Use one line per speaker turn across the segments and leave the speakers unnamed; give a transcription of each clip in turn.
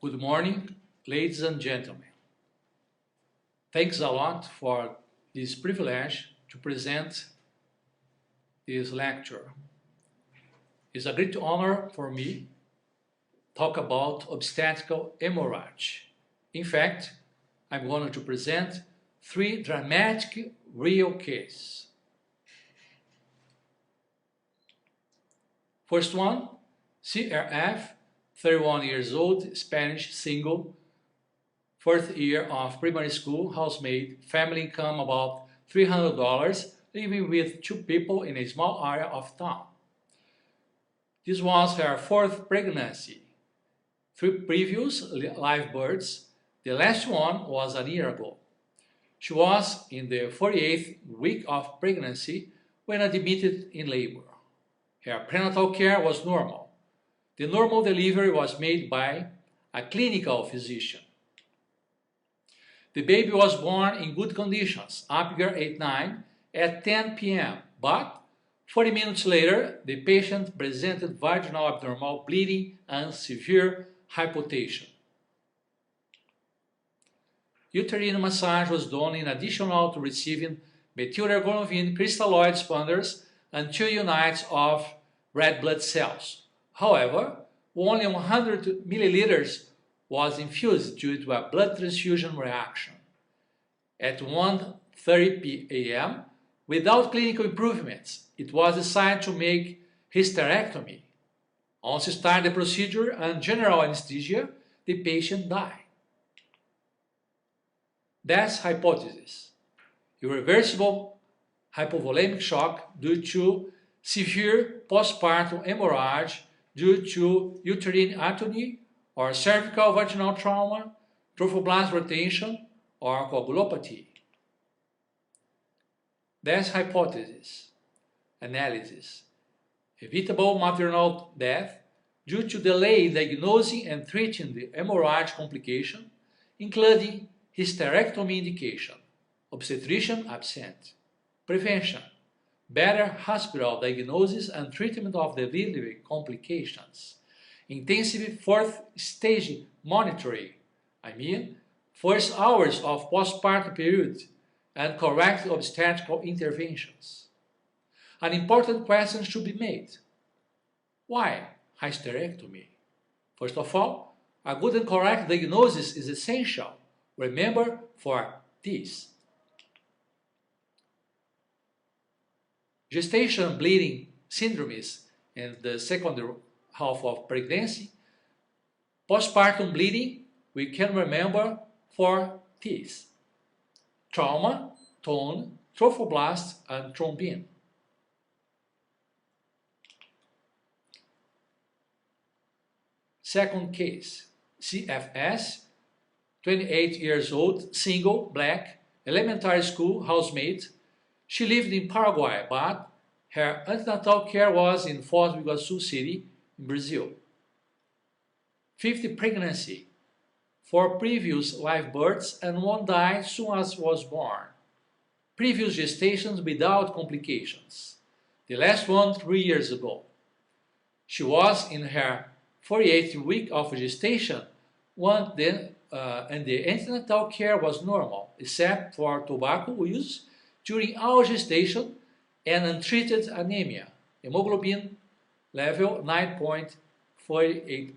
Good morning, ladies and gentlemen. Thanks a lot for this privilege to present this lecture. It's a great honor for me to talk about obstetrical hemorrhage. In fact, I'm going to present 3 dramatic real cases. First one, CRF, 31 years old, Spanish, single, 4th year of primary school, housemaid, family income about $300, living with 2 people in a small area of town. This was her 4th pregnancy. 3 previous live births, the last one was a year ago. She was in the 48th week of pregnancy when admitted in labor. Her prenatal care was normal. The normal delivery was made by a clinical physician. The baby was born in good conditions, Apgar 8-9, at 10 p.m., but 40 minutes later, the patient presented vaginal abnormal bleeding and severe hypotension. Uterine massage was done in addition to receiving methylergonovine crystalloid expanders and 2 units of red blood cells. However, only 100 milliliters was infused due to a blood transfusion reaction. At 1:30 p.m., without clinical improvements, it was decided to make hysterectomy. Once started the procedure and general anesthesia, the patient died. Death hypothesis: irreversible hypovolemic shock due to severe postpartum hemorrhage due to uterine atony or cervical vaginal trauma, trophoblast retention, or coagulopathy. Death hypothesis analysis: evitable maternal death due to delay in diagnosing and treating the hemorrhage complication, including hysterectomy indication, obstetrician absent. Prevention: better hospital diagnosis and treatment of delivery complications. Intensive 4th stage monitoring, first hours of postpartum period, and correct obstetrical interventions. An important question should be made: why hysterectomy? First of all, a good and correct diagnosis is essential. Remember for this. Gestation bleeding syndromes in the second half of pregnancy. Postpartum bleeding, we can remember for this: trauma, tone, trophoblast, and thrombin. Second case, CFS, 28 years old, single, black, elementary school, housemaid. She lived in Paraguay, but her antenatal care was in Foz do Iguaçu City, in Brazil. 50th pregnancy, 4 previous live births and 1 died soon as was born. Previous gestations without complications. The last one 3 years ago. She was in her 48th week of gestation and the antenatal care was normal, except for tobacco use during our gestation and untreated anemia. Hemoglobin level 9.48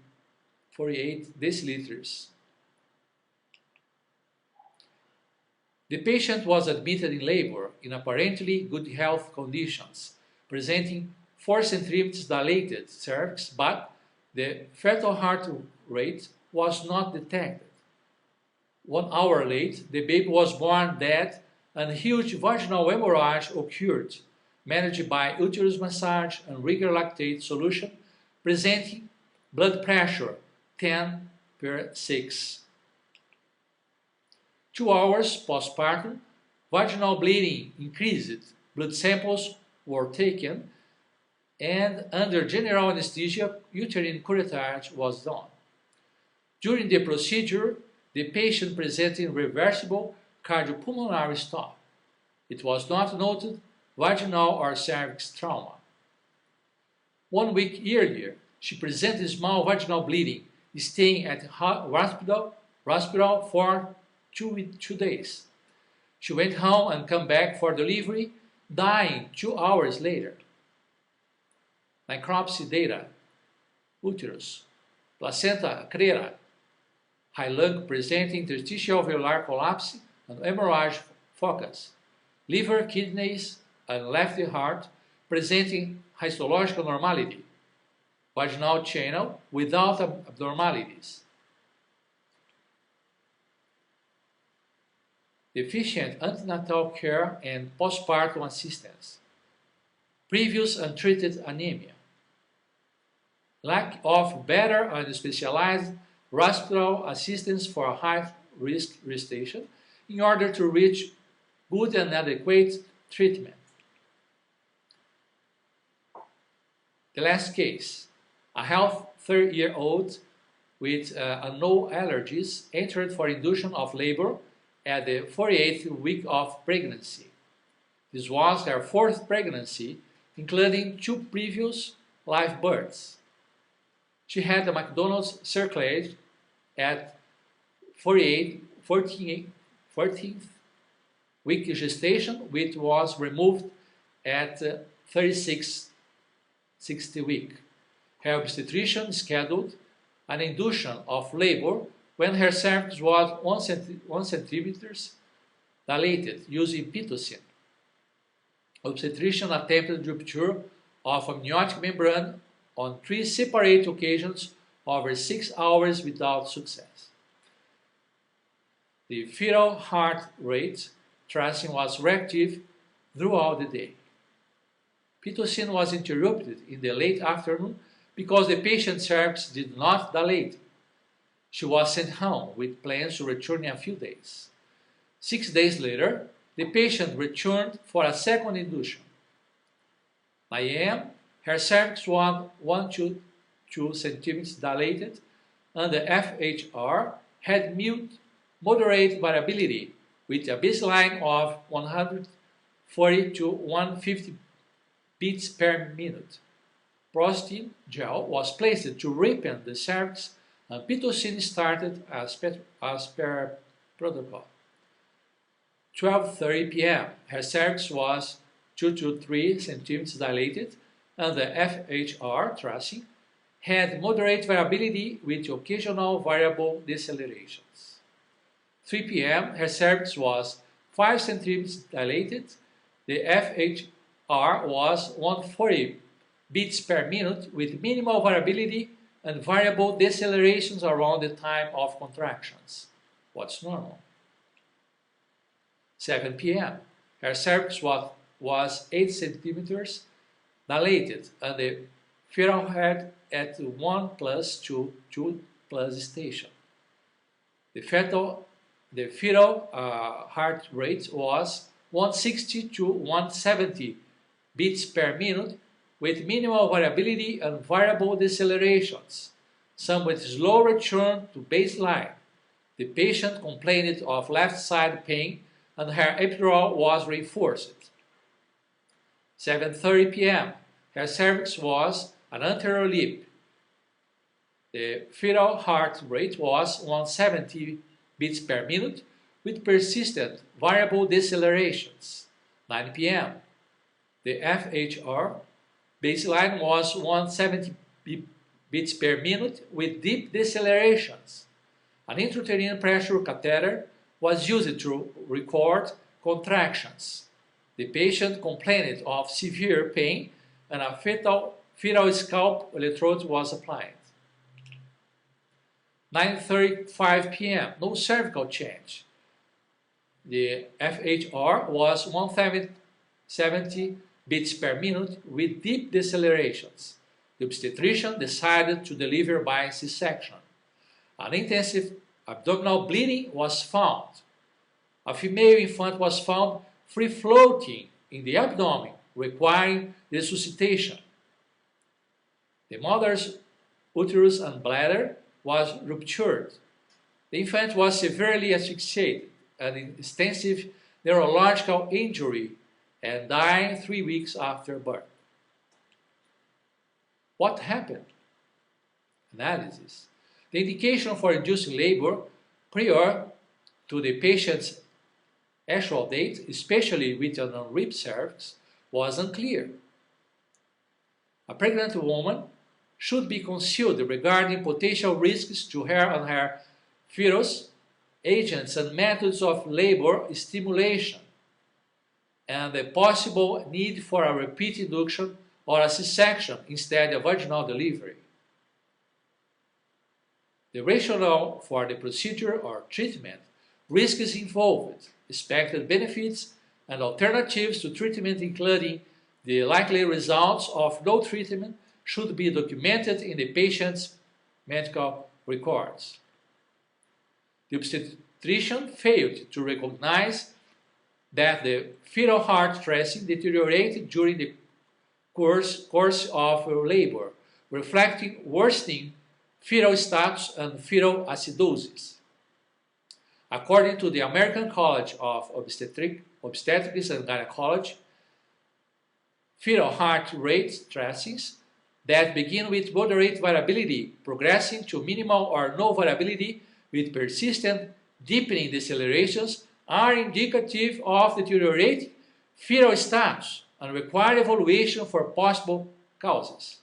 deciliters. The patient was admitted in labor in apparently good health conditions, presenting 4 centimeters dilated cervix, but the fetal heart rate was not detected. 1 hour late, the baby was born dead and huge vaginal hemorrhage occurred, managed by uterus massage and regular lactate solution, presenting blood pressure 10/6. 2 hours postpartum, vaginal bleeding increased, blood samples were taken, and under general anesthesia, uterine curettage was done. During the procedure, the patient presented reversible cardiopulmonary stop. It was not noted vaginal or cervix trauma. 1 week earlier, she presented small vaginal bleeding staying at hospital for 2 days. She went home and came back for delivery, dying 2 hours later. Necropsy data: uterus, placenta crera, high lung presenting interstitial alveolar collapse and hemorrhage focus, liver, kidneys, and left heart presenting histological normality, vaginal channel without abnormalities. Deficient antenatal care and postpartum assistance, previous untreated anemia, lack of better and specialized hospital assistance for high-risk gestation in order to reach good and adequate treatment. The last case, a healthy 30-year-old with no allergies entered for induction of labor at the 48th week of pregnancy. This was her 4th pregnancy, including 2 previous live births. She had a McDonald's circlage at 14th week gestation, which was removed at 36th week. Her obstetrician scheduled an induction of labor when her cervix was 1 centimeter dilated using Pitocin. Obstetrician attempted rupture of amniotic membrane on 3 separate occasions over 6 hours without success. The fetal heart rate tracing was reactive throughout the day. Pitocin was interrupted in the late afternoon because the patient's cervix did not dilate. She was sent home with plans to return in a few days. 6 days later, the patient returned for a second induction. 9 a.m., her cervix was 1 to 2 centimeters dilated, and the FHR had moderate variability with a baseline of 140 to 150 beats per minute. Prostatin gel was placed to ripen the cervix, and Pitocin started as per protocol. 12:30 p.m. Her cervix was 2 to 3 centimeters dilated, and the FHR tracing had moderate variability with occasional variable decelerations. 3 p.m. Her cervix was 5 centimeters dilated. The FHR was 140 beats per minute with minimal variability and variable decelerations around the time of contractions. What's normal? 7 p.m. Her cervix was 8 centimeters dilated, and the fetal head at 1 plus to 2 plus station. The fetal heart rate was 160 to 170 beats per minute with minimal variability and variable decelerations, some with slow return to baseline. The patient complained of left side pain and her epidural was reinforced. 7:30 p.m. Her cervix was an anterior lip. The fetal heart rate was 170 beats per minute with persistent variable decelerations. 9 p.m. The FHR baseline was 170 beats per minute with deep decelerations. An intrauterine pressure catheter was used to record contractions. The patient complained of severe pain and a fetal scalp electrode was applied. 9:35 p.m. No cervical change. The FHR was 170 beats per minute with deep decelerations. The obstetrician decided to deliver by C-section. An intensive abdominal bleeding was found. A female infant was found free-floating in the abdomen, requiring resuscitation. The mother's uterus and bladder was ruptured. The infant was severely asphyxiated and extensive neurological injury and died 3 weeks after birth. What happened? Analysis. The indication for inducing labor prior to the patient's actual date, especially with an unripped cervix, was unclear. A pregnant woman should be consulted regarding potential risks to her and her fetus, agents and methods of labor stimulation, and the possible need for a repeat induction or a C-section instead of vaginal delivery. The rationale for the procedure or treatment, risks involved, expected benefits, and alternatives to treatment, including the likely results of no treatment, should be documented in the patient's medical records. The obstetrician failed to recognize that the fetal heart tracing deteriorated during the course of labor, reflecting worsening fetal status and fetal acidosis. According to the American College of Obstetrics and Gynecology, fetal heart rate tracings that begin with moderate variability, progressing to minimal or no variability with persistent deepening decelerations, are indicative of deteriorating fetal status and require evaluation for possible causes.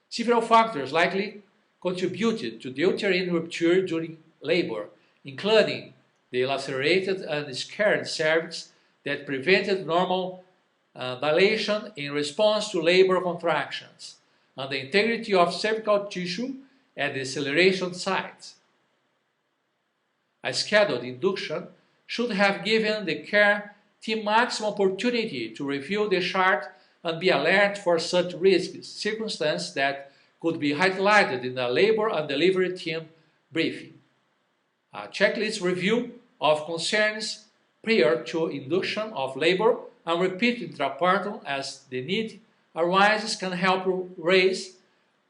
Several factors likely contributed to the uterine rupture during labor, including the lacerated and scarred cervix that prevented normal dilation in response to labor contractions, and the integrity of cervical tissue at the deceleration sites. A scheduled induction should have given the care team maximum opportunity to review the chart and be alert for such risks, circumstances that could be highlighted in the labor and delivery team briefing. A checklist review of concerns prior to induction of labor and repeat intrapartum as the need arises can help raise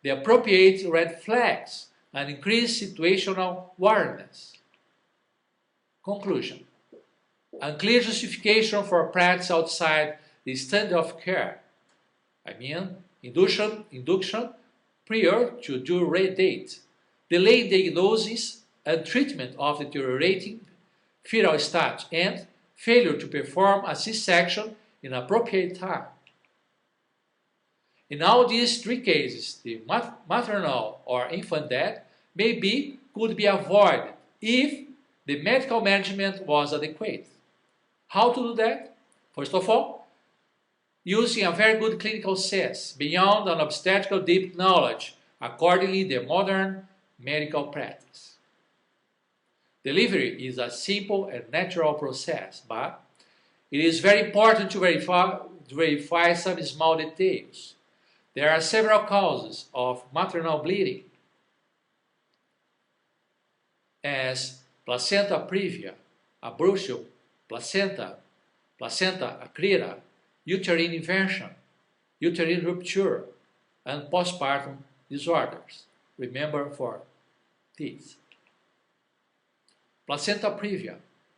the appropriate red flags and increase situational awareness. Conclusion. Unclear justification for practice outside the standard of care. Induction prior to due date, delayed diagnosis and treatment of deteriorating fetal status, and failure to perform a C-section in appropriate time. In all these three cases, the maternal or infant death could be avoided if the medical management was adequate. How to do that? First of all, using a very good clinical sense beyond an obstetrical deep knowledge, accordingly the modern medical practice. Delivery is a simple and natural process, but it is very important to verify some small details. There are several causes of maternal bleeding, as placenta previa, abruption, placenta accreta, uterine inversion, uterine rupture, and postpartum disorders. Remember for these. Placenta previa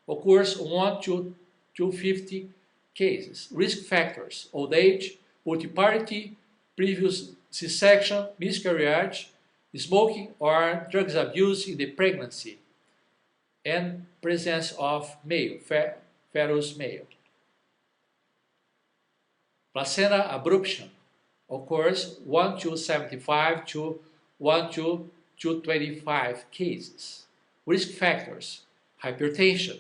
occurs 1 to 250 cases. Risk factors: old age, multiparity, previous C-section, miscarriage, smoking or drugs abuse in the pregnancy, and presence of male, fetus male. Placenta abruption occurs 1 to 75 to 1 to 225 cases. Risk factors: hypertension,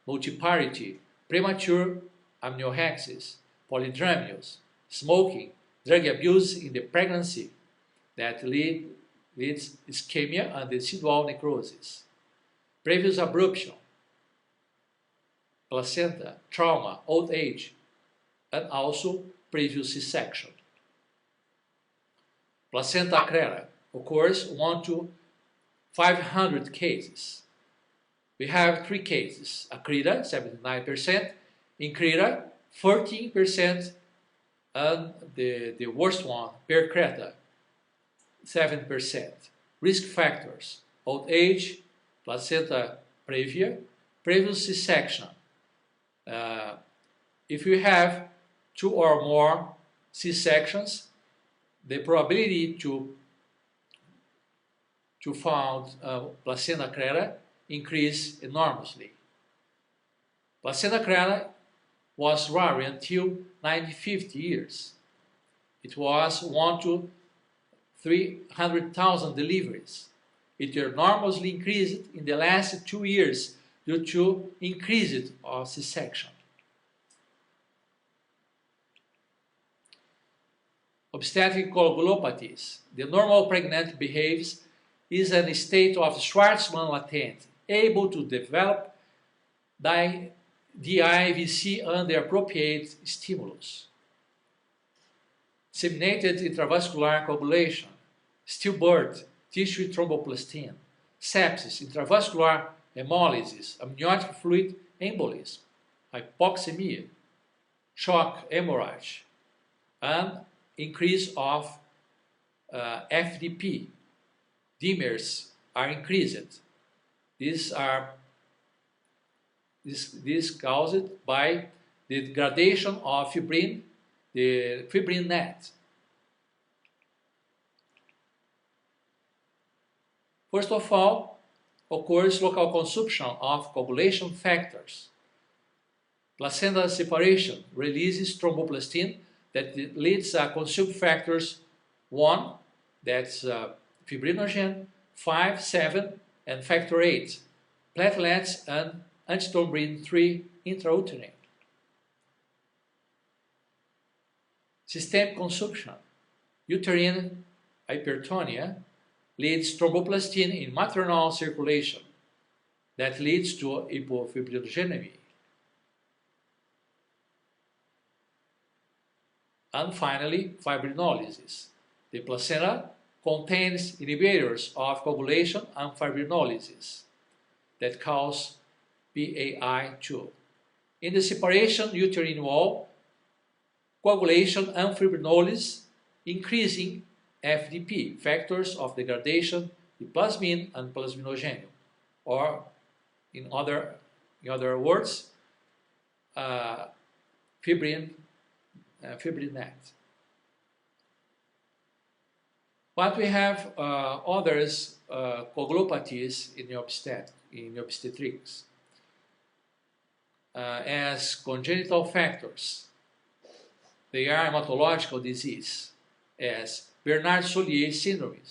multiparity, premature amniocentesis, polydramius, smoking, drug abuse in the pregnancy that leads ischemia and residual necrosis, previous abruption, placenta, trauma, old age, and also previous C-section. Placenta accreta occurs 1 to 500 cases. We have three cases: accreta 79%, increta 14%, and the worst one, percreta 7%. Risk factors: old age, placenta previa, previous C-section. If you have 2 or more C-sections, the probability to to found placenta creta increased enormously. Placenta creta was rare until 1950 years. It was 1 to 300,000 deliveries. It enormously increased in the last 2 years due to increased of C-section. Obstetric coagulopathies. The normal pregnant behaves is a state of Schwarzman latent, able to develop DIVC under appropriate stimulus. Disseminated intravascular coagulation, stillbirth, tissue thromboplastin, sepsis, intravascular hemolysis, amniotic fluid embolism, hypoxemia, shock, hemorrhage, and increase of FDP. Dimers are increased. These caused by the degradation of fibrin, the fibrin net. First of all, occurs local consumption of coagulation factors. Placenta separation releases thromboplastin that leads consume factors 1, that's fibrinogen, 5, 7, and factor 8, platelets and antithrombin 3 intrauterine. Systemic consumption. Uterine hypertonia leads thromboplastin in maternal circulation that leads to hypofibrinogenemia. And finally, fibrinolysis. The placenta contains inhibitors of coagulation and fibrinolysis that cause PAI2. In the separation uterine wall, coagulation and fibrinolysis increasing FDP, factors of degradation, the plasmin and plasminogenium, or in other words, fibrin net. But we have others coagulopathies in obstetrics as congenital factors. They are hematological disease as Bernard-Soulier syndrome,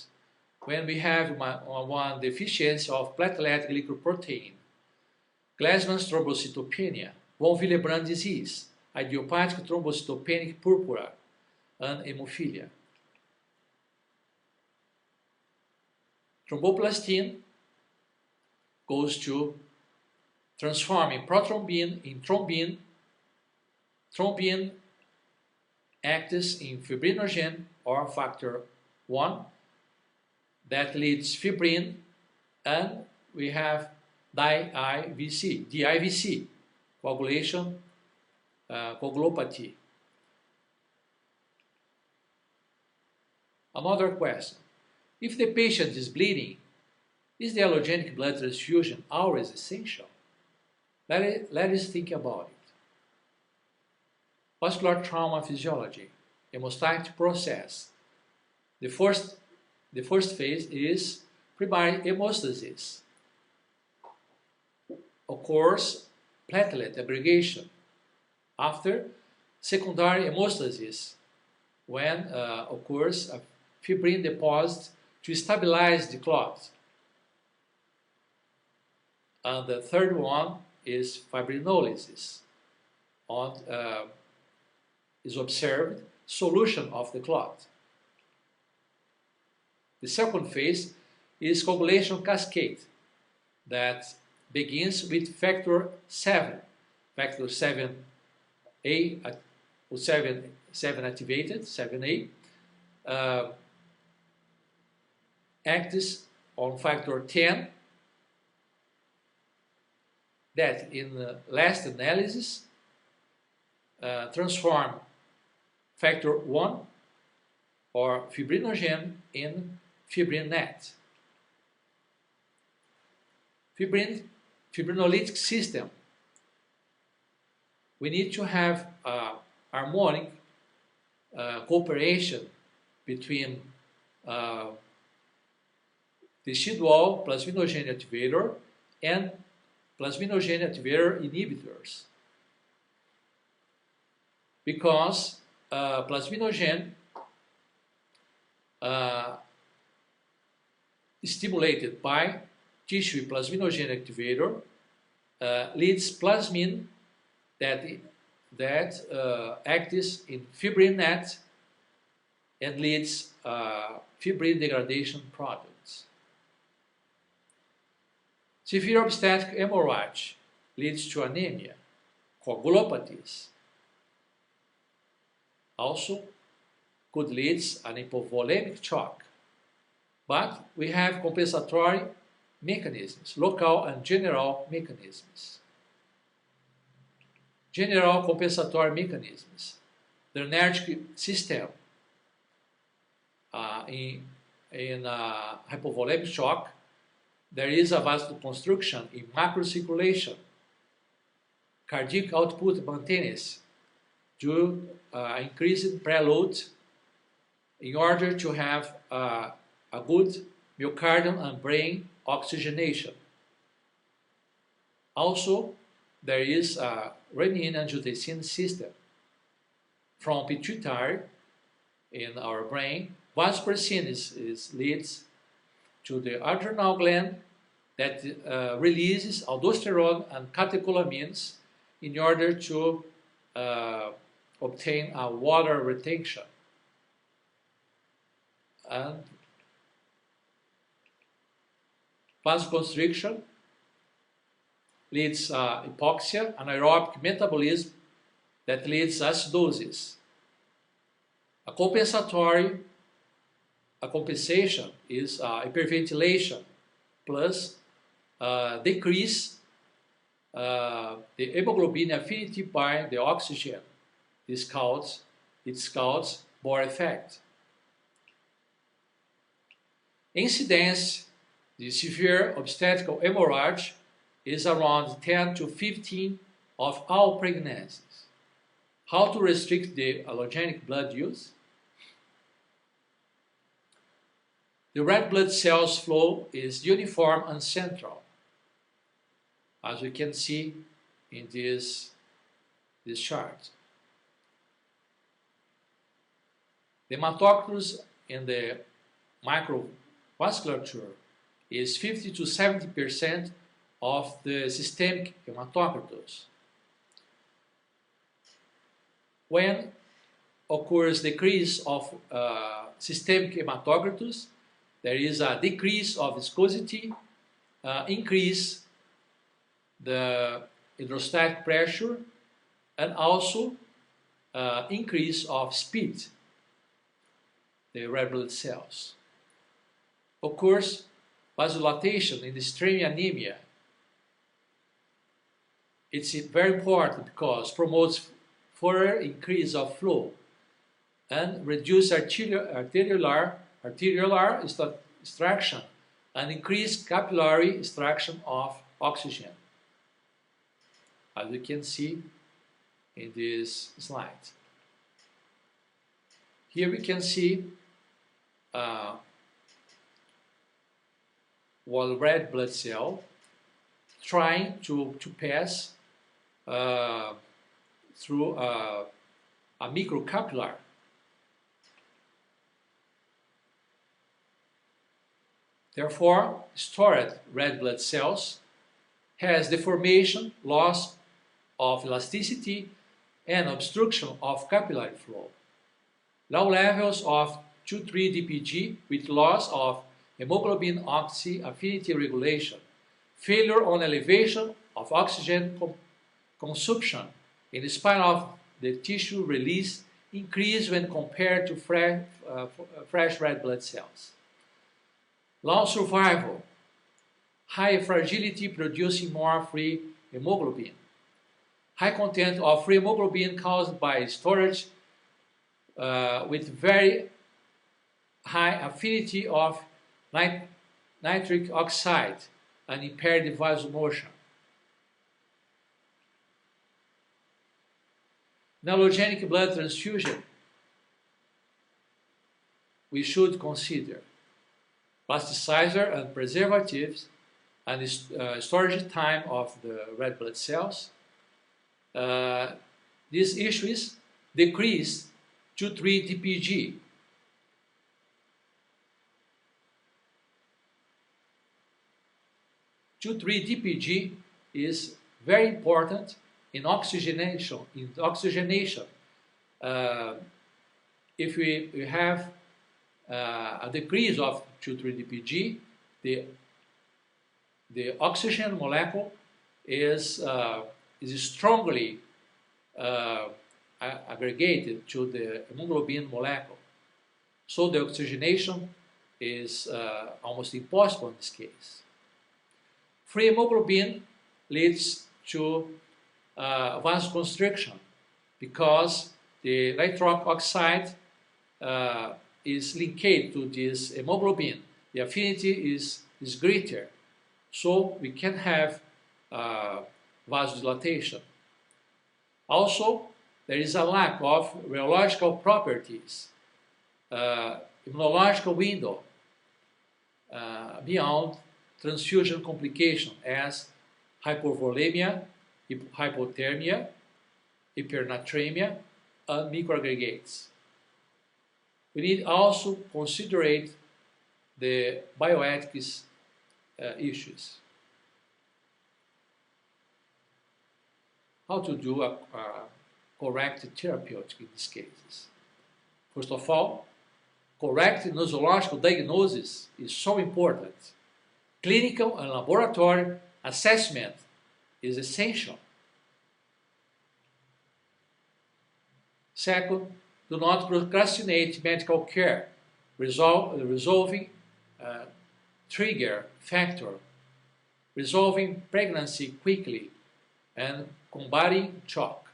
when we have one deficiency of platelet glycoprotein, Glasman's thrombocytopenia, von Willebrand disease, idiopathic thrombocytopenic purpura, and hemophilia. Thromboplastin goes to transforming prothrombin in thrombin. Thrombin acts in fibrinogen or factor 1 that leads fibrin, and we have DIVC, coagulation, coagulopathy. Another question. If the patient is bleeding, is the allogenic blood transfusion always essential? Let us think about it. Vascular trauma physiology, hemostatic process. The first phase is primary hemostasis. Occurs platelet aggregation. After secondary hemostasis, when occurs a fibrin deposit to stabilize the clot. And the third one is fibrinolysis. Is observed solution of the clot. The second phase is coagulation cascade that begins with factor 7. Factor 7A, 7 activated, 7A, acts on factor 10 that in the last analysis transform factor 1 or fibrinogen in fibrin net. Fibrinolytic system. We need to have harmonic cooperation between the the sheet wall plasminogen activator and plasminogen activator inhibitors. Because plasminogen stimulated by tissue plasminogen activator leads plasmin that acts in fibrin net and leads fibrin degradation products. Severe obstetric hemorrhage leads to anemia, coagulopathies. Also, could lead an hypovolemic shock. But we have compensatory mechanisms, local and general mechanisms. General compensatory mechanisms. The energetic system in hypovolemic shock, there is a vasoconstriction in macrocirculation. Cardiac output maintains due increased preload in order to have a good myocardium and brain oxygenation. Also, there is a renin-angiotensin system from pituitary in our brain. Vasopressin leads to the adrenal gland that releases aldosterone and catecholamines in order to obtain a water retention. And vasoconstriction leads hypoxia, anaerobic metabolism that leads acidosis. A compensation is hyperventilation plus decrease the hemoglobin affinity by the oxygen. It's called Bohr effect. Incidence, the severe obstetrical hemorrhage is around 10 to 15 of all pregnancies. How to restrict the allogenic blood use? The red blood cells flow is uniform and central, as we can see in this chart. The hematocrit in the microvasculature is 50 to 70% of the systemic hematocrit. When occurs decrease of systemic hematocrit, there is a decrease of viscosity, increase the hydrostatic pressure, and also increase of speed, the red blood cells. Occurs vasodilatation in the extreme anemia. It's very important because it promotes further increase of flow and reduce arteriolar extraction and increase capillary extraction of oxygen, as you can see in this slide. Here we can see one red blood cell trying to pass through a microcapillary. Therefore, stored red blood cells has deformation, loss of elasticity, and obstruction of capillary flow. Low levels of 2,3-DPG with loss of hemoglobin oxy affinity regulation, failure on elevation of oxygen consumption in spite of the tissue release increase when compared to fresh red blood cells. Long survival, high fragility producing more free hemoglobin, high content of free hemoglobin caused by storage with very high affinity of nitric oxide and impaired vasomotion. In allogenic blood transfusion, we should consider plasticizer and preservatives, and storage time of the red blood cells. These issues decrease to 3 dpg. To 3 dpg is very important in oxygenation. If we have a decrease of 2,3 dpg, the oxygen molecule is strongly aggregated to the hemoglobin molecule. So the oxygenation is almost impossible in this case. Free hemoglobin leads to vasoconstriction because the nitric oxide is linked to this hemoglobin. The affinity is greater, so we can have vasodilatation. Also, there is a lack of rheological properties, immunological window beyond transfusion complication as hypovolemia, hypothermia, hypernatremia, and microaggregates. We need also consider the bioethics issues. How to do a correct therapeutic in these cases? First of all, correct nosological diagnosis is so important. Clinical and laboratory assessment is essential. Second, do not procrastinate medical care, resolving trigger factor, resolving pregnancy quickly, and combating shock.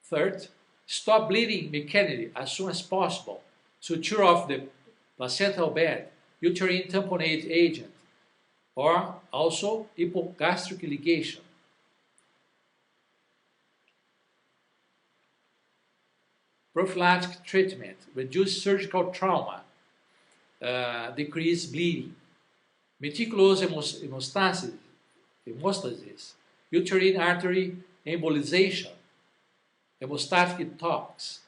Third, stop bleeding mechanically as soon as possible. Suture of the placental bed, uterine tamponade agent, or also hypogastric ligation. Prophylactic treatment, reduce surgical trauma, decrease bleeding. Meticulous hemostasis, uterine artery embolization, hemostatic tox.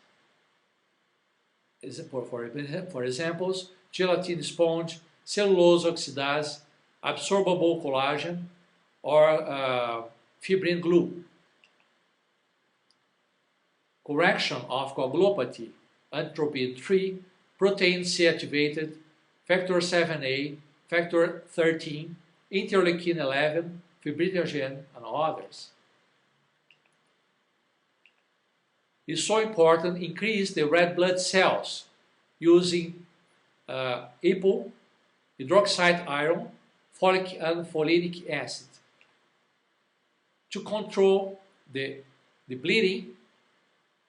For examples, gelatin sponge, cellulose oxidase, absorbable collagen, or fibrin glue. Correction of coagulopathy, entropy 3, protein C activated, factor 7A, factor 13, interleukin 11, fibrinogen, and others. It's so important, increase the red blood cells using hydroxide iron, folic and folinic acid. To control the bleeding,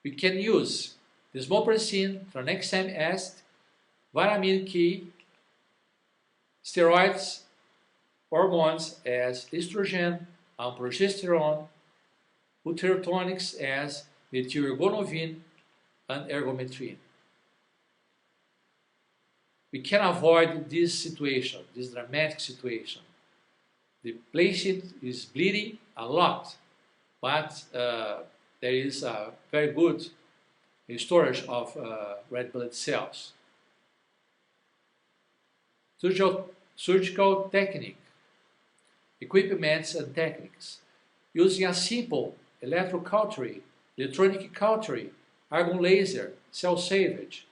we can use desmopressin, tranexamic acid, vitamin K, steroids, hormones as estrogen and progesterone, uterotonics as methylergonovin and ergometrin. We can avoid this situation, this dramatic situation. The patient is bleeding a lot, but there is a very good storage of red blood cells. Surgical technique, equipments and techniques. Using a simple electrocautery, electronic cautery, argon laser, cell salvage.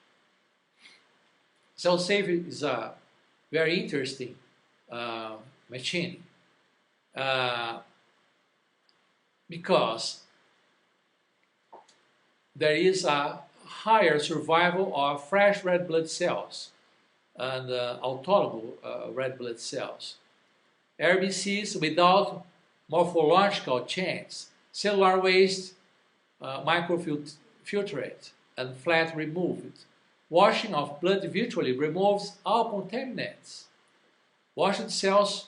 Cell salvage is a very interesting machine because there is a higher survival of fresh red blood cells and autologous red blood cells. RBCs without morphological change, cellular waste microfiltrate and flat removed. Washing of blood virtually removes all contaminants. Washed cells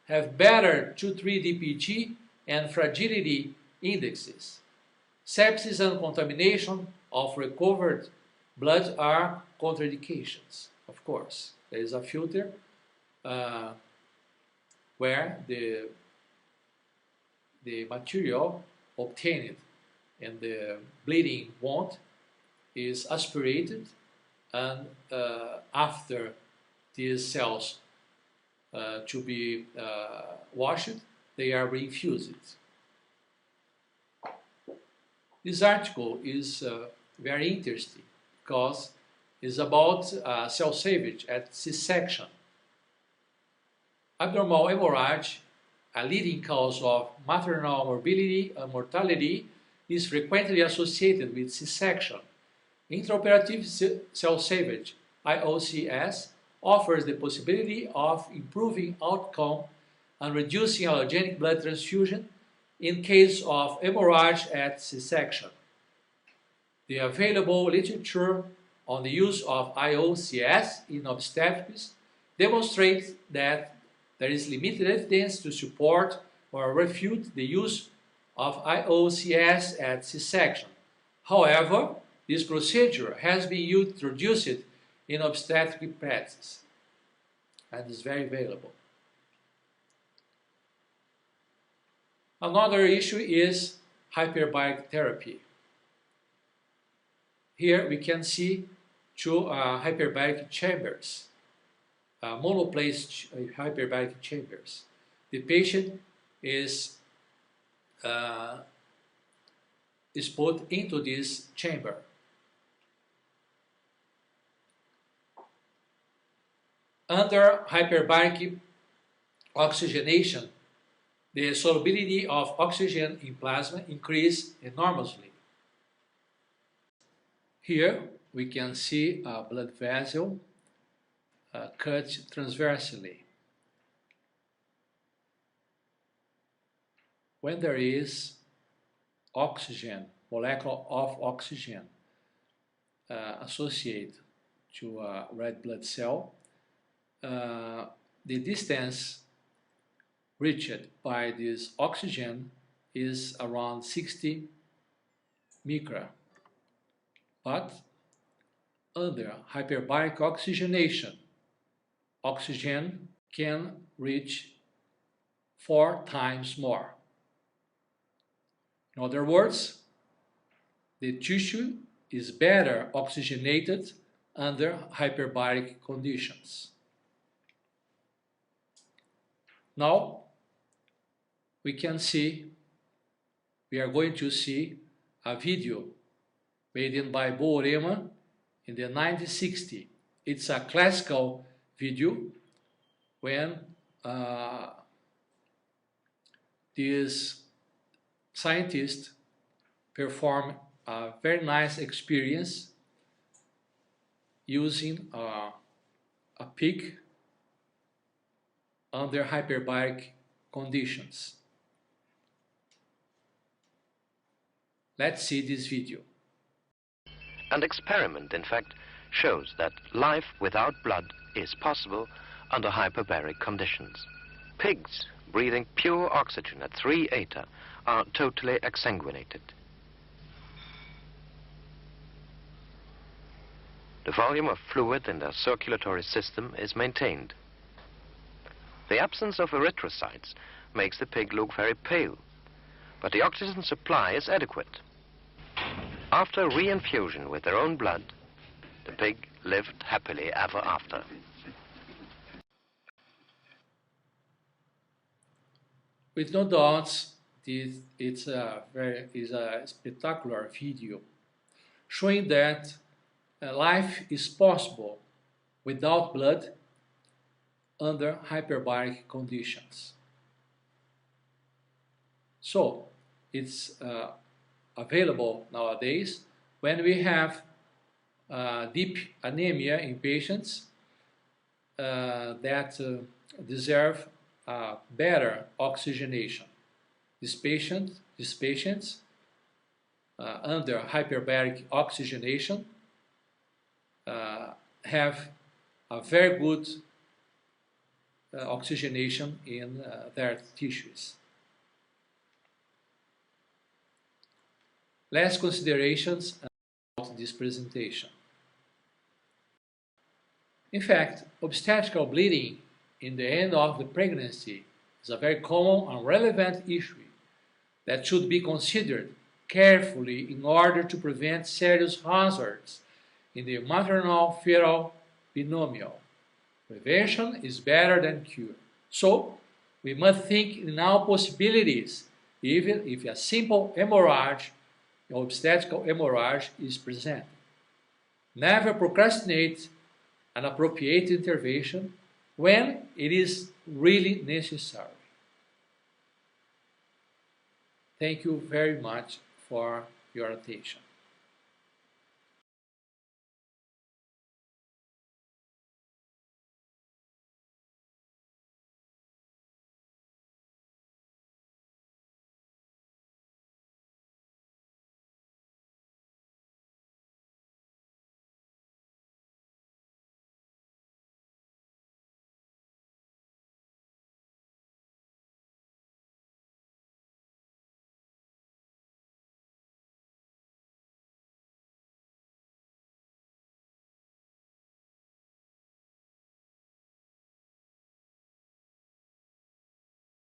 have better 2,3 dpg and fragility indexes. Sepsis and contamination of recovered blood are contraindications, of course. There is a filter where the material obtained in the bleeding wound is aspirated, and after these cells to be washed, they are reinfused. This article is very interesting because it's about cell salvage at C-section. Abnormal hemorrhage, a leading cause of maternal morbidity and mortality, is frequently associated with C-section. Intraoperative cell salvage, IOCS, offers the possibility of improving outcome and reducing allogenic blood transfusion in case of hemorrhage at C-section. The available literature on the use of IOCS in obstetrics demonstrates that there is limited evidence to support or refute the use of IOCS at C-section. However, this procedure has been introduced in obstetric practice and is very available. Another issue is hyperbaric therapy. Here we can see two hyperbaric chambers, monoplace hyperbaric chambers. The patient is put into this chamber. Under hyperbaric oxygenation, the solubility of oxygen in plasma increases enormously. Here we can see a blood vessel cut transversely. When there is oxygen, molecule of oxygen associated to a red blood cell, the distance reached by this oxygen is around 60 micra. But under hyperbaric oxygenation, oxygen can reach 4 times more. In other words, the tissue is better oxygenated under hyperbaric conditions. Now, we are going to see a video made by Boorema in the 1960s. It's a classical video when this scientist performed a very nice experience using a pig under hyperbaric conditions. Let's see this video.
An experiment, in fact, shows that life without blood is possible under hyperbaric conditions. Pigs breathing pure oxygen at 3 eta are totally exsanguinated. The volume of fluid in their circulatory system is maintained. The absence of erythrocytes makes the pig look very pale, but the oxygen supply is adequate. After reinfusion with their own blood, the pig lived happily ever after.
With no doubts, it's a spectacular video showing that life is possible without blood under hyperbaric conditions. So, it's available nowadays when we have deep anemia in patients that deserve better oxygenation. These patients under hyperbaric oxygenation have a very good oxygenation in their tissues. Last considerations about this presentation. In fact, obstetrical bleeding in the end of the pregnancy is a very common and relevant issue that should be considered carefully in order to prevent serious hazards in the maternal-fetal binomial. Prevention is better than cure. So, we must think in all possibilities, even if a simple hemorrhage, obstetrical hemorrhage, is present. Never procrastinate an appropriate intervention when it is really necessary. Thank you very much for your attention.